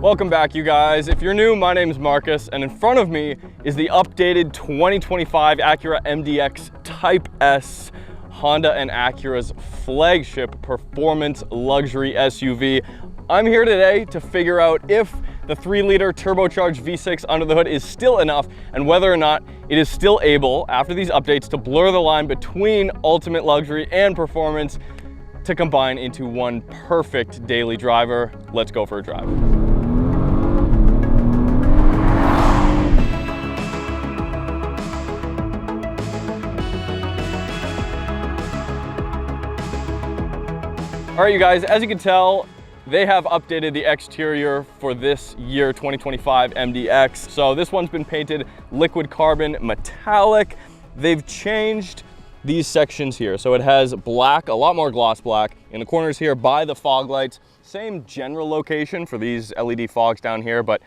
Welcome back, you guys. If you're new, my name is Marcus, and in front of me is the updated 2025 Acura MDX Type-S, Honda and Acura's flagship performance luxury SUV. I'm here today to figure out if the 3-liter turbocharged V6 under the hood is still enough and whether or not it is still able, after these updates, to blur the line between ultimate luxury and performance to combine into one perfect daily driver. Let's go for a drive. All right, you guys, as you can tell, they have updated the exterior for this year 2025 MDX. So this one's been painted liquid carbon metallic. They've changed these sections here. So it has black, a lot more gloss black in the corners here by the fog lights. Same general location for these LED fogs down here, but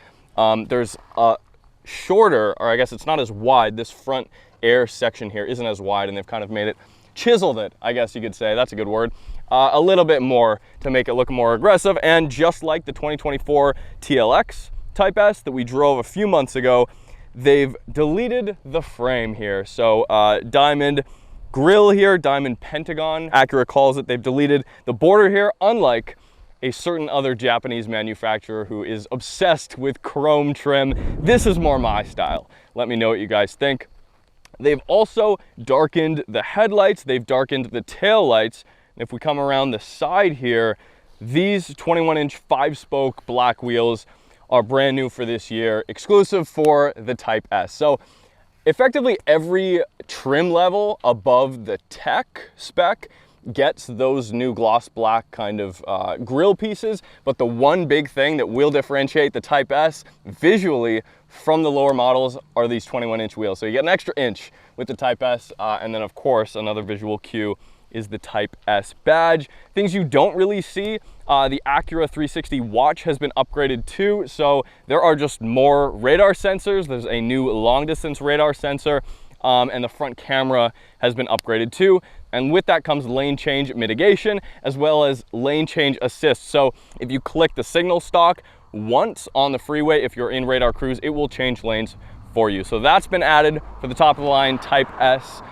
there's a shorter, or I guess it's not as wide, this front air section here isn't as wide, and they've kind of made it, chiseled it, I guess you could say, that's a good word, a little bit more to make it look more aggressive. And just like the 2024 TLX Type-S that we drove a few months ago, they've deleted the frame here. So diamond grille here, diamond pentagon, Acura calls it. They've deleted the border here, unlike a certain other Japanese manufacturer who is obsessed with chrome trim. This is more my style. Let me know what you guys think. They've also darkened the headlights. They've darkened the tail lights. If we come around the side here, these 21-inch 5-spoke black wheels are brand new for this year, exclusive for the Type-S. So effectively every trim level above the tech spec gets those new gloss black kind of grille pieces, but the one big thing that will differentiate the Type-S visually from the lower models are these 21-inch wheels. So you get an extra inch with the Type-S, and then of course another visual cue is the Type-S badge. Things you don't really see, the Acura 360 watch has been upgraded too, so there are just more radar sensors. There's a new long distance radar sensor, and the front camera has been upgraded too. And with that comes lane change mitigation, as well as lane change assist. So if you click the signal stalk once on the freeway, if you're in radar cruise, it will change lanes for you. So that's been added for the top of the line Type-S.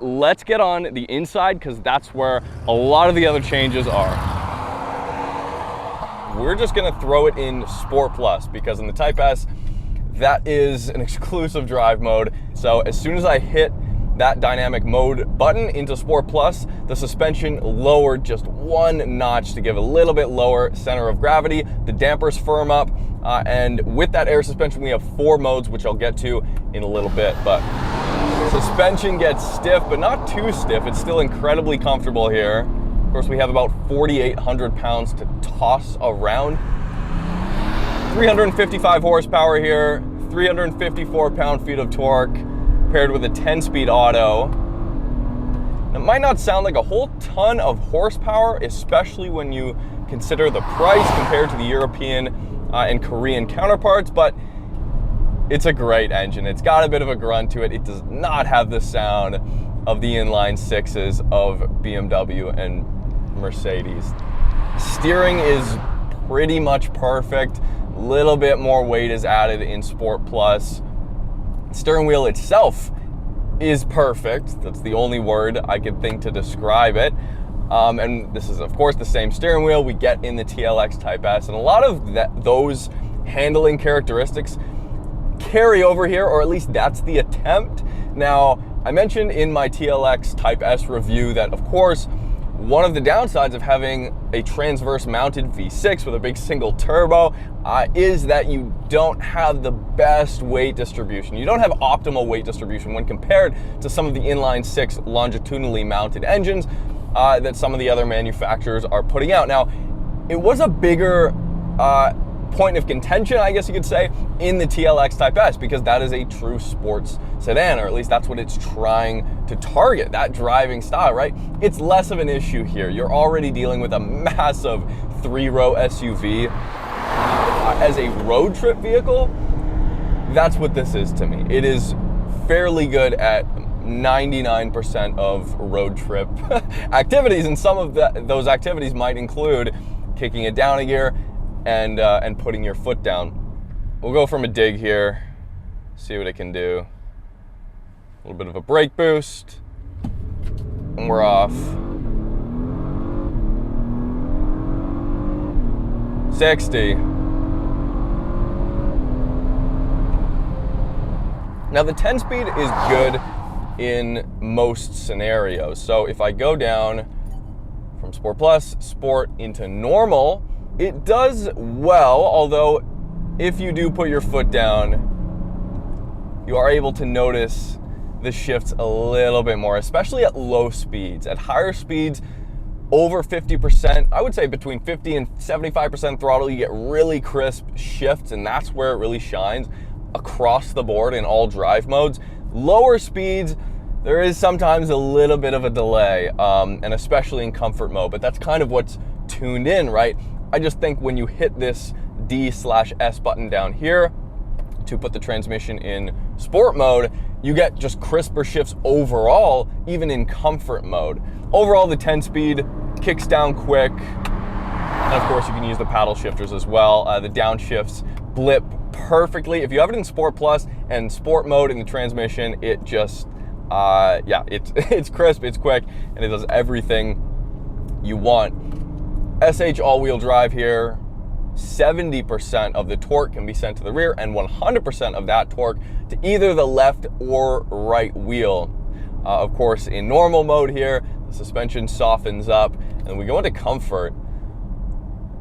Let's get on the inside, because that's where a lot of the other changes are. We're just gonna throw it in Sport Plus, because in the Type-S, that is an exclusive drive mode. So as soon as I hit that dynamic mode button into Sport Plus, the suspension lowered just one notch to give a little bit lower center of gravity. The dampers firm up, and with that air suspension, we have 4 modes, which I'll get to in a little bit. But suspension gets stiff, but not too stiff. It's still incredibly comfortable here. Of course, we have about 4,800 pounds to toss around. 355 horsepower here, 354 pound-feet of torque, paired with a 10-speed auto. It might not sound like a whole ton of horsepower, especially when you consider the price compared to the European and Korean counterparts, but it's a great engine. It's got a bit of a grunt to it. It does not have the sound of the inline sixes of BMW and Mercedes. Steering is pretty much perfect. A little bit more weight is added in Sport Plus. Steering wheel itself is perfect. That's the only word I could think to describe it. And this is, of course, the same steering wheel we get in the TLX Type-S. And a lot of those handling characteristics carry over here, or at least that's the attempt. Now, I mentioned in my TLX Type-S review that, of course, one of the downsides of having a transverse mounted V6 with a big single turbo is that you don't have the best weight distribution. You don't have optimal weight distribution when compared to some of the inline 6 longitudinally mounted engines that some of the other manufacturers are putting out. Now, it was a bigger point of contention, I guess you could say, in the TLX Type-S, because that is a true sports sedan, or at least that's what it's trying to target, that driving style, right? It's less of an issue here. You're already dealing with a massive 3-row SUV. As a road trip vehicle, that's what this is to me. It is fairly good at 99% of road trip activities, and some of those activities might include kicking it down a gear, and putting your foot down. We'll go from a dig here, see what it can do. A little bit of a brake boost, and we're off. 60. Now the 10-speed is good in most scenarios. So if I go down from Sport Plus, Sport into Normal, it does well, although if you do put your foot down, you are able to notice the shifts a little bit more, especially at low speeds. At higher speeds, over 50%, I would say between 50 and 75% throttle, you get really crisp shifts, and that's where it really shines across the board in all drive modes. Lower speeds, there is sometimes a little bit of a delay, and especially in comfort mode, but that's kind of what's tuned in, right? I just think when you hit this D/S button down here to put the transmission in sport mode, you get just crisper shifts overall, even in comfort mode. Overall, the 10-speed kicks down quick, and of course you can use the paddle shifters as well. The downshifts blip perfectly. If you have it in Sport Plus and Sport mode in the transmission, it just, yeah, it's crisp, it's quick, and it does everything you want. SH all-wheel drive here, 70% of the torque can be sent to the rear and 100% of that torque to either the left or right wheel. Of course, in normal mode here, the suspension softens up, and we go into comfort,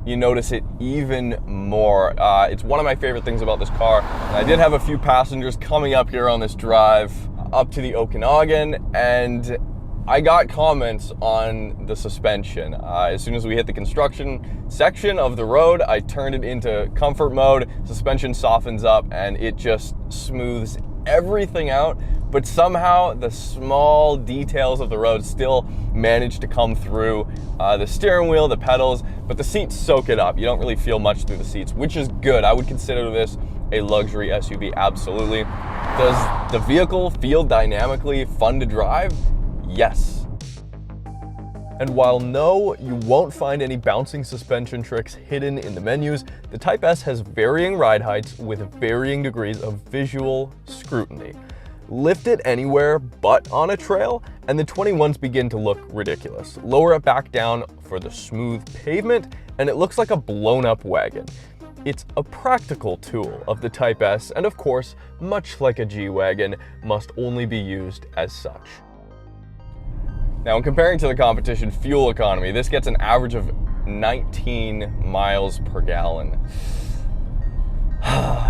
you notice it even more. It's one of my favorite things about this car. And I did have a few passengers coming up here on this drive up to the Okanagan, and I got comments on the suspension. As soon as we hit the construction section of the road, I turned it into comfort mode, suspension softens up, and it just smooths everything out, but somehow the small details of the road still manage to come through the steering wheel, the pedals, but the seats soak it up. You don't really feel much through the seats, which is good. I would consider this a luxury SUV, absolutely. Does the vehicle feel dynamically fun to drive? Yes. And while no, you won't find any bouncing suspension tricks hidden in the menus, the Type-S has varying ride heights with varying degrees of visual scrutiny. Lift it anywhere but on a trail, and the 21s begin to look ridiculous. Lower it back down for the smooth pavement, and it looks like a blown-up wagon. It's a practical tool of the Type-S, and of course, much like a G-Wagon, must only be used as such. Now, in comparing to the competition fuel economy, this gets an average of 19 miles per gallon.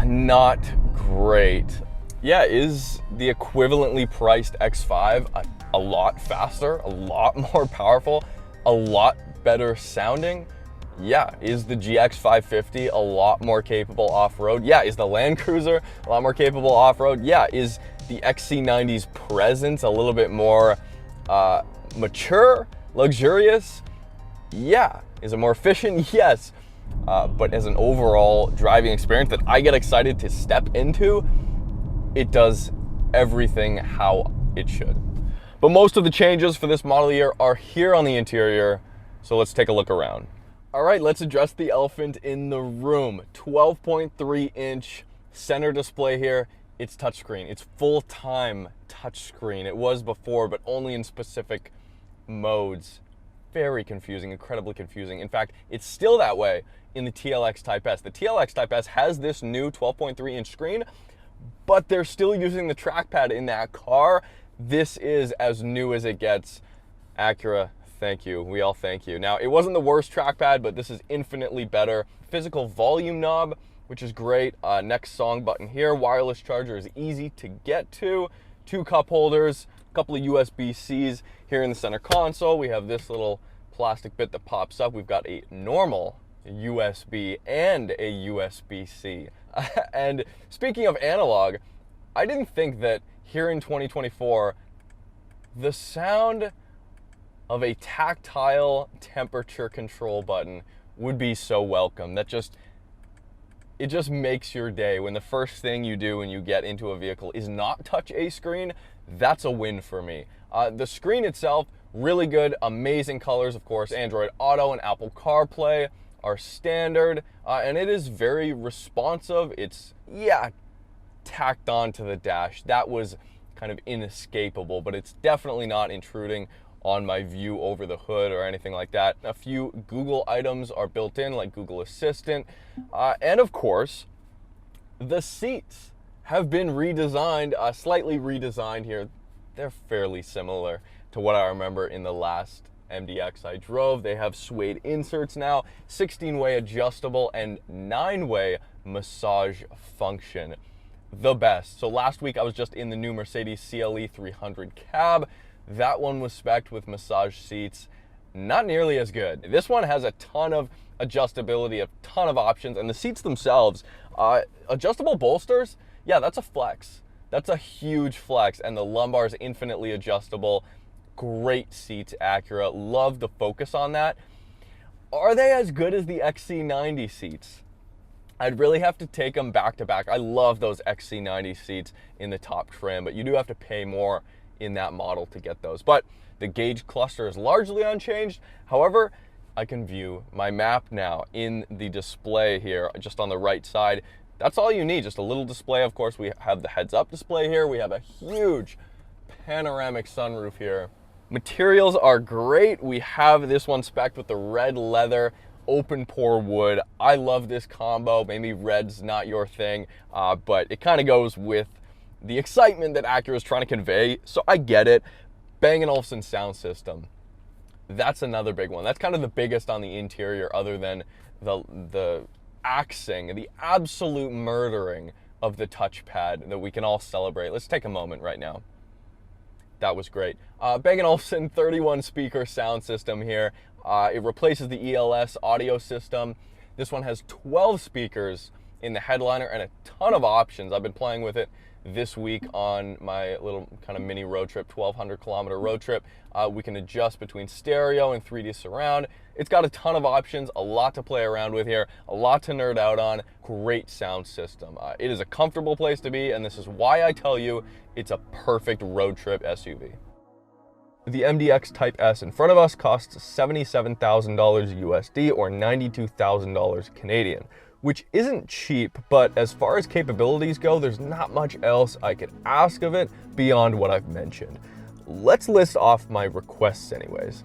Not great. Yeah, is the equivalently priced X5 a lot faster, a lot more powerful, a lot better sounding? Yeah. Is the GX 550 a lot more capable off-road? Yeah. Is the Land Cruiser a lot more capable off-road? Yeah. Is the XC90's presence a little bit more mature, luxurious? Yeah. Is it more efficient? Yes. But as an overall driving experience that I get excited to step into, it does everything how it should. But most of the changes for this model year are here on the interior, so let's take a look around. All right, let's address the elephant in the room. 12.3-inch center display here. It's touchscreen. It's full-time touchscreen. It was before, but only in specific modes. Very confusing, incredibly confusing. In fact, it's still that way in the TLX Type-S. The TLX Type-S has this new 12.3-inch screen, but they're still using the trackpad in that car. This is as new as it gets. Acura, thank you. We all thank you. Now, it wasn't the worst trackpad, but this is infinitely better. Physical volume knob, which is great. Next song button here. Wireless charger is easy to get to. 2 cup holders, a couple of USB-Cs here in the center console. We have this little plastic bit that pops up. We've got a normal USB and a USB-C. And speaking of analog, I didn't think that here in 2024, the sound of a tactile temperature control button would be so welcome. It just makes your day when the first thing you do when you get into a vehicle is not touch a screen. That's a win for me. The screen itself, really good, amazing colors, of course, Android Auto and Apple CarPlay are standard, and it is very responsive. It's, yeah, tacked onto the dash. That was kind of inescapable, but it's definitely not intruding on my view over the hood or anything like that. A few Google items are built in, like Google Assistant, and of course, the seats have been redesigned, slightly redesigned here. They're fairly similar to what I remember in the last MDX I drove. They have suede inserts now, 16-way adjustable and 9-way massage function. The best. So last week I was just in the new Mercedes CLE 300 cab. That one was spec'd with massage seats. Not nearly as good. This one has a ton of adjustability, a ton of options, and the seats themselves, adjustable bolsters, yeah, that's a flex. That's a huge flex, and the lumbar is infinitely adjustable. Great seats, Acura. Love the focus on that. Are they as good as the XC90 seats? I'd really have to take them back to back. I love those XC90 seats in the top trim, but you do have to pay more in that model to get those. But the gauge cluster is largely unchanged. However, I can view my map now in the display here, just on the right side. That's all you need, just a little display. Of course, we have the heads-up display here. We have a huge panoramic sunroof here. Materials are great. We have this one spec'd with the red leather, open pore wood. I love this combo. Maybe red's not your thing, but it kind of goes with the excitement that Acura is trying to convey, so I get it. Bang & Olufsen sound system. That's another big one. That's kind of the biggest on the interior, other than the axing, the absolute murdering of the touchpad that we can all celebrate. Let's take a moment right now. That was great. Bang & Olufsen 31 speaker sound system here. It replaces the ELS audio system. This one has 12 speakers in the headliner and a ton of options. I've been playing with it this week on my little kind of mini road trip, 1,200 kilometer road trip. We can adjust between stereo and 3D surround. It's got a ton of options, a lot to play around with here, a lot to nerd out on. Great sound system. It is a comfortable place to be, and this is why I tell you it's a perfect road trip SUV. The MDX Type-S in front of us costs $77,000 USD or $92,000 Canadian, which isn't cheap, but as far as capabilities go, there's not much else I could ask of it beyond what I've mentioned. Let's list off my requests anyways.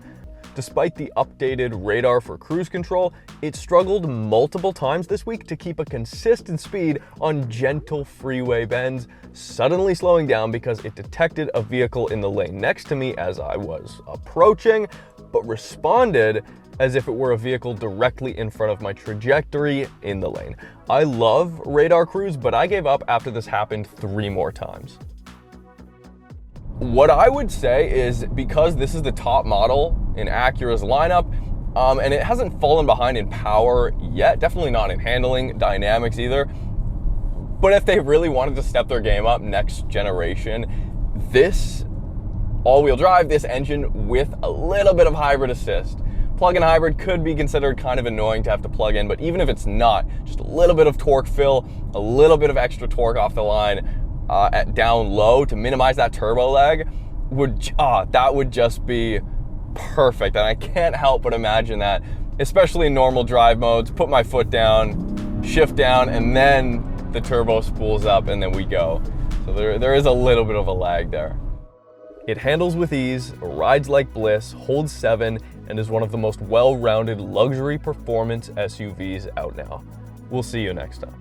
Despite the updated radar for cruise control, it struggled multiple times this week to keep a consistent speed on gentle freeway bends, suddenly slowing down because it detected a vehicle in the lane next to me as I was approaching, but responded as if it were a vehicle directly in front of my trajectory in the lane. I love radar cruise, but I gave up after this happened 3 more times. What I would say is, because this is the top model in Acura's lineup, and it hasn't fallen behind in power yet, definitely not in handling, dynamics either, but if they really wanted to step their game up next generation, this all-wheel drive, this engine with a little bit of hybrid assist. Plug-in hybrid could be considered kind of annoying to have to plug in, but even if it's not, just a little bit of torque fill, a little bit of extra torque off the line at down low to minimize that turbo lag, that would just be perfect. And I can't help but imagine that, especially in normal drive modes. Put my foot down, shift down, and then the turbo spools up, and then we go. So there is a little bit of a lag there. It handles with ease, rides like bliss, holds 7, and is one of the most well-rounded luxury performance SUVs out now. We'll see you next time.